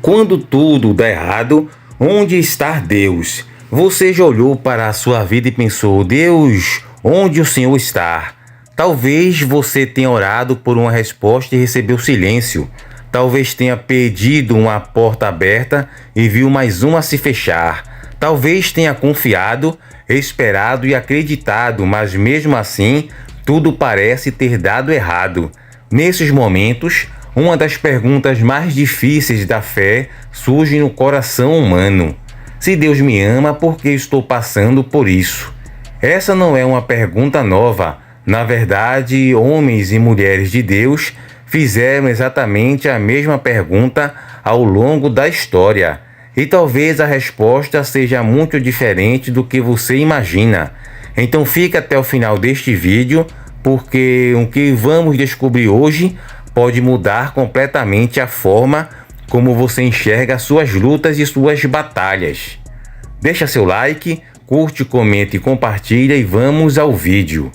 Quando tudo dá errado, onde está Deus? Você já olhou para a sua vida e pensou: Deus, onde o Senhor está? Talvez você tenha orado por uma resposta e recebeu silêncio. Talvez tenha pedido uma porta aberta e viu mais uma se fechar. Talvez tenha confiado, esperado e acreditado, mas mesmo assim, tudo parece ter dado errado. Nesses momentos, uma das perguntas mais difíceis da fé surge no coração humano. Se Deus me ama, por que estou passando por isso? Essa não é uma pergunta nova. Na verdade, homens e mulheres de Deus fizeram exatamente a mesma pergunta ao longo da história. E talvez a resposta seja muito diferente do que você imagina. Então fica até o final deste vídeo, porque o que vamos descobrir hoje pode mudar completamente a forma como você enxerga suas lutas e suas batalhas. Deixa seu like, curte, comenta e compartilha e vamos ao vídeo.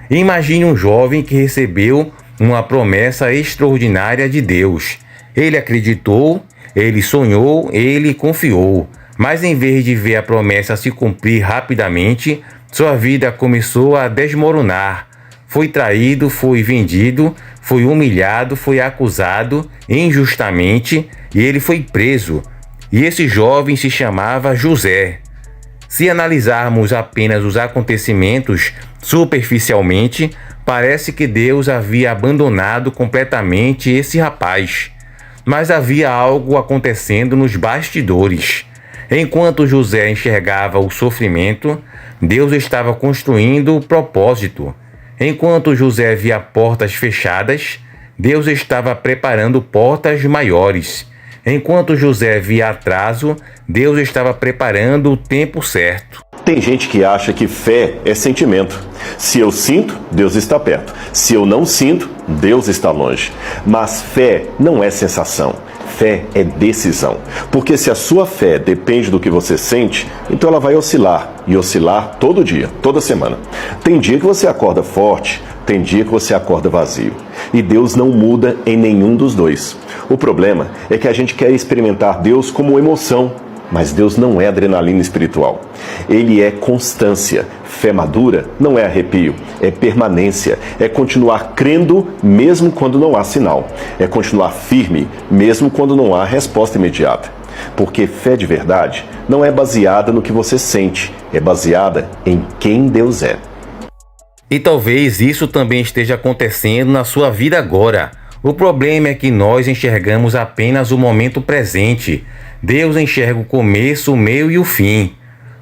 Imagine um jovem que recebeu uma promessa extraordinária de Deus. Ele acreditou, ele sonhou, ele confiou. Mas em vez de ver a promessa se cumprir rapidamente, sua vida começou a desmoronar. Foi traído, foi vendido, foi humilhado, foi acusado injustamente e ele foi preso. E esse jovem se chamava José. Se analisarmos apenas os acontecimentos superficialmente, parece que Deus havia abandonado completamente esse rapaz. Mas havia algo acontecendo nos bastidores. Enquanto José enxergava o sofrimento, Deus estava construindo o propósito. Enquanto José via portas fechadas, Deus estava preparando portas maiores. Enquanto José via atraso, Deus estava preparando o tempo certo. Tem gente que acha que fé é sentimento. Se eu sinto, Deus está perto. Se eu não sinto, Deus está longe. Mas fé não é sensação. Fé é decisão. Porque se a sua fé depende do que você sente, então ela vai oscilar. E oscilar todo dia, toda semana. Tem dia que você acorda forte, tem dia que você acorda vazio. E Deus não muda em nenhum dos dois. O problema é que a gente quer experimentar Deus como emoção. Mas Deus não é adrenalina espiritual. Ele é constância. Fé madura não é arrepio, é permanência. É continuar crendo mesmo quando não há sinal. É continuar firme mesmo quando não há resposta imediata. Porque fé de verdade não é baseada no que você sente, é baseada em quem Deus é. E talvez isso também esteja acontecendo na sua vida agora. O problema é que nós enxergamos apenas o momento presente. Deus enxerga o começo, o meio e o fim.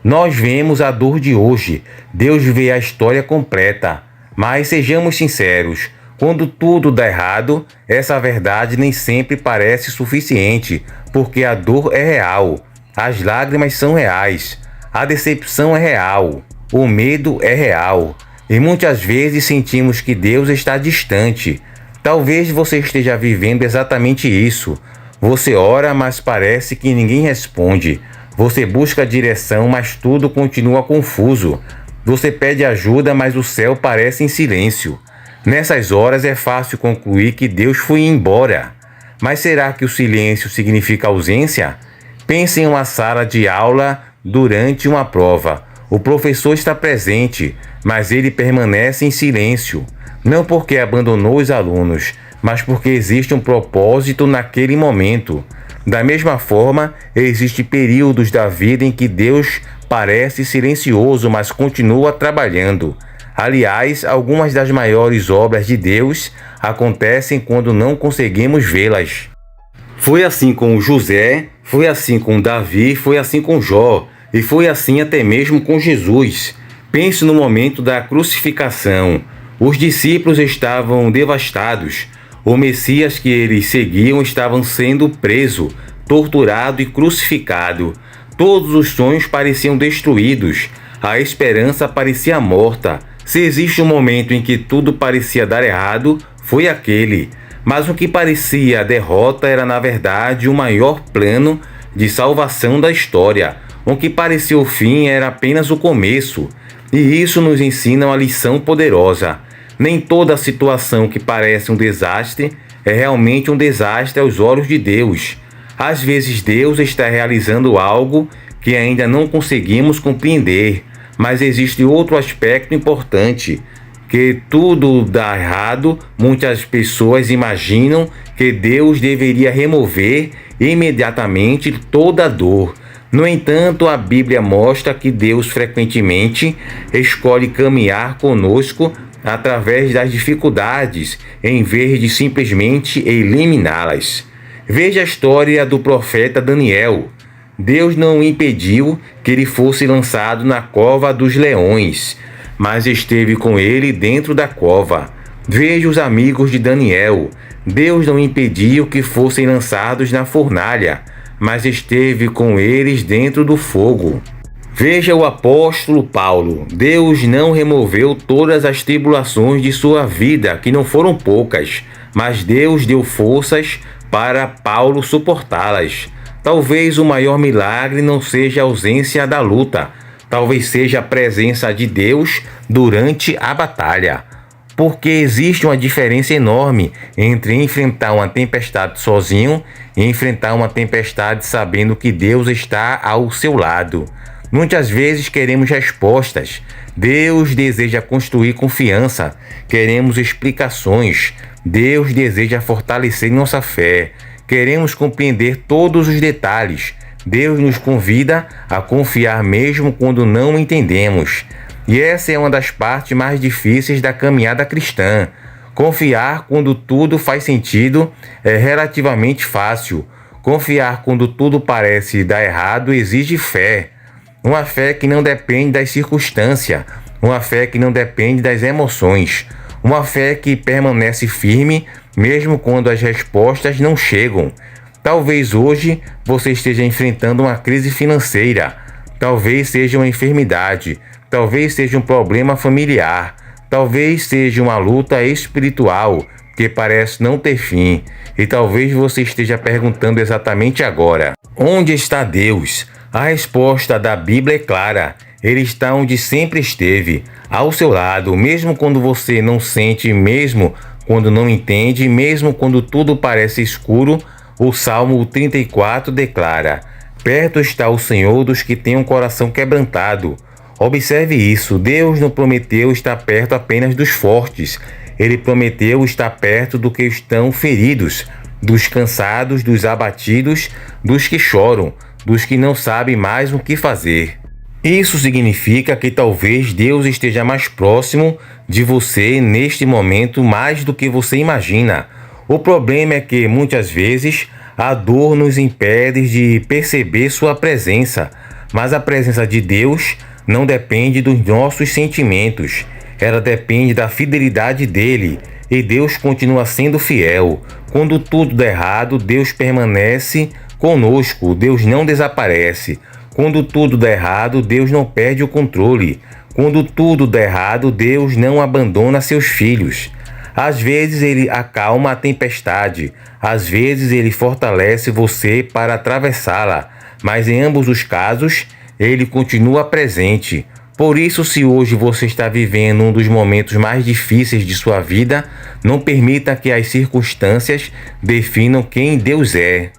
Nós vemos a dor de hoje. Deus vê a história completa. Mas sejamos sinceros, quando tudo dá errado, essa verdade nem sempre parece suficiente, porque a dor é real, as lágrimas são reais, a decepção é real, o medo é real. E muitas vezes sentimos que Deus está distante. Talvez você esteja vivendo exatamente isso. Você ora, mas parece que ninguém responde. Você busca direção, mas tudo continua confuso. Você pede ajuda, mas o céu parece em silêncio. Nessas horas é fácil concluir que Deus foi embora. Mas será que o silêncio significa ausência? Pense em uma sala de aula durante uma prova. O professor está presente, mas ele permanece em silêncio. Não porque abandonou os alunos, mas porque existe um propósito naquele momento. Da mesma forma, existem períodos da vida em que Deus parece silencioso, mas continua trabalhando. Aliás, algumas das maiores obras de Deus acontecem quando não conseguimos vê-las. Foi assim com José, foi assim com Davi, foi assim com Jó, e foi assim até mesmo com Jesus. Pense no momento da crucificação. Os discípulos estavam devastados. O Messias que eles seguiam estava sendo preso, torturado e crucificado. Todos os sonhos pareciam destruídos. A esperança parecia morta. Se existe um momento em que tudo parecia dar errado, foi aquele. Mas o que parecia a derrota era, na verdade, o maior plano de salvação da história. O que parecia o fim era apenas o começo. E isso nos ensina uma lição poderosa. Nem toda situação que parece um desastre é realmente um desastre aos olhos de Deus. Às vezes Deus está realizando algo que ainda não conseguimos compreender, mas existe outro aspecto importante, que tudo dá errado. Muitas pessoas imaginam que Deus deveria remover imediatamente toda a dor. No entanto, a Bíblia mostra que Deus frequentemente escolhe caminhar conosco através das dificuldades, em vez de simplesmente eliminá-las. Veja a história do profeta Daniel. Deus não impediu que ele fosse lançado na cova dos leões, mas esteve com ele dentro da cova. Veja os amigos de Daniel. Deus não impediu que fossem lançados na fornalha, mas esteve com eles dentro do fogo. Veja o apóstolo Paulo. Deus não removeu todas as tribulações de sua vida, que não foram poucas, mas Deus deu forças para Paulo suportá-las. Talvez o maior milagre não seja a ausência da luta, talvez seja a presença de Deus durante a batalha. Porque existe uma diferença enorme entre enfrentar uma tempestade sozinho e enfrentar uma tempestade sabendo que Deus está ao seu lado. Muitas vezes queremos respostas. Deus deseja construir confiança. Queremos explicações. Deus deseja fortalecer nossa fé. Queremos compreender todos os detalhes. Deus nos convida a confiar mesmo quando não entendemos. E essa é uma das partes mais difíceis da caminhada cristã. Confiar quando tudo faz sentido é relativamente fácil. Confiar quando tudo parece dar errado exige fé. Uma fé que não depende das circunstâncias. Uma fé que não depende das emoções. Uma fé que permanece firme mesmo quando as respostas não chegam. Talvez hoje você esteja enfrentando uma crise financeira. Talvez seja uma enfermidade. Talvez seja um problema familiar. Talvez seja uma luta espiritual que parece não ter fim. E talvez você esteja perguntando exatamente agora: onde está Deus? A resposta da Bíblia é clara. Ele está onde sempre esteve, ao seu lado, mesmo quando você não sente, mesmo quando não entende, mesmo quando tudo parece escuro. O Salmo 34 declara: perto está o Senhor dos que têm um coração quebrantado. Observe isso, Deus não prometeu estar perto apenas dos fortes. Ele prometeu estar perto dos que estão feridos, dos cansados, dos abatidos, dos que choram, dos que não sabem mais o que fazer. Isso significa que talvez Deus esteja mais próximo de você neste momento mais do que você imagina. O problema é que muitas vezes a dor nos impede de perceber sua presença, mas a presença de Deus não depende dos nossos sentimentos, ela depende da fidelidade dele, e Deus continua sendo fiel. Quando tudo dá errado, Deus permanece conosco, Deus não desaparece. Quando tudo dá errado, Deus não perde o controle. Quando tudo dá errado, Deus não abandona seus filhos. Às vezes ele acalma a tempestade, às vezes ele fortalece você para atravessá-la, mas em ambos os casos, ele continua presente. Por isso, se hoje você está vivendo um dos momentos mais difíceis de sua vida, não permita que as circunstâncias definam quem Deus é.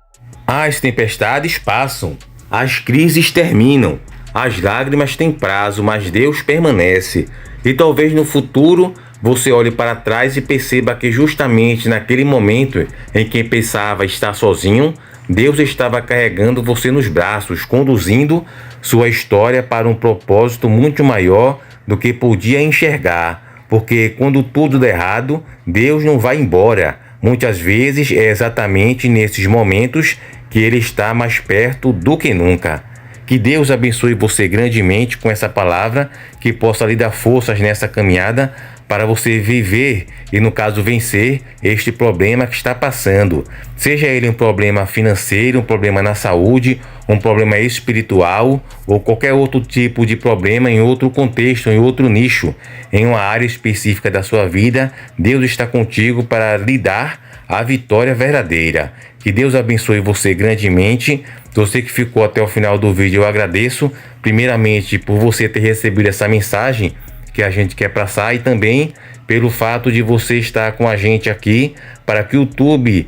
As tempestades passam, as crises terminam, as lágrimas têm prazo, mas Deus permanece. E talvez no futuro você olhe para trás e perceba que justamente naquele momento em que pensava estar sozinho, Deus estava carregando você nos braços, conduzindo sua história para um propósito muito maior do que podia enxergar. Porque quando tudo der errado, Deus não vai embora. Muitas vezes é exatamente nesses momentos que Ele está mais perto do que nunca. Que Deus abençoe você grandemente com essa palavra, que possa lhe dar forças nessa caminhada para você viver e, no caso, vencer este problema que está passando. Seja ele um problema financeiro, um problema na saúde, um problema espiritual ou qualquer outro tipo de problema em outro contexto, em outro nicho, em uma área específica da sua vida, Deus está contigo para lhe dar a vitória verdadeira. Que Deus abençoe você grandemente. Você que ficou até o final do vídeo, eu agradeço primeiramente por você ter recebido essa mensagem, que a gente quer passar, e também pelo fato de você estar com a gente aqui, para que o YouTube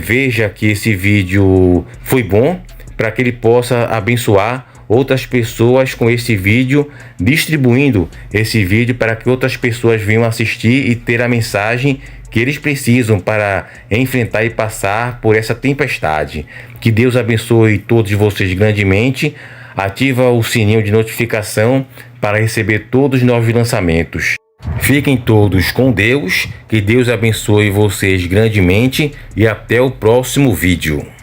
veja que esse vídeo foi bom, para que ele possa abençoar outras pessoas com esse vídeo, distribuindo esse vídeo para que outras pessoas venham assistir e ter a mensagem que eles precisam para enfrentar e passar por essa tempestade. Que Deus abençoe todos vocês grandemente. Ativa o sininho de notificação para receber todos os novos lançamentos. Fiquem todos com Deus, que Deus abençoe vocês grandemente e até o próximo vídeo.